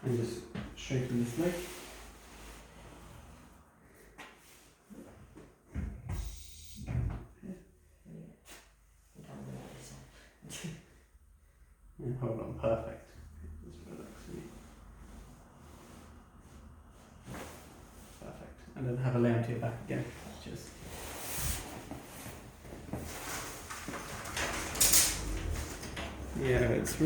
And just straighten this leg. And hold on, perfect. Just relaxing. Perfect. And then have a lay onto your back again. Just. Yeah, it's really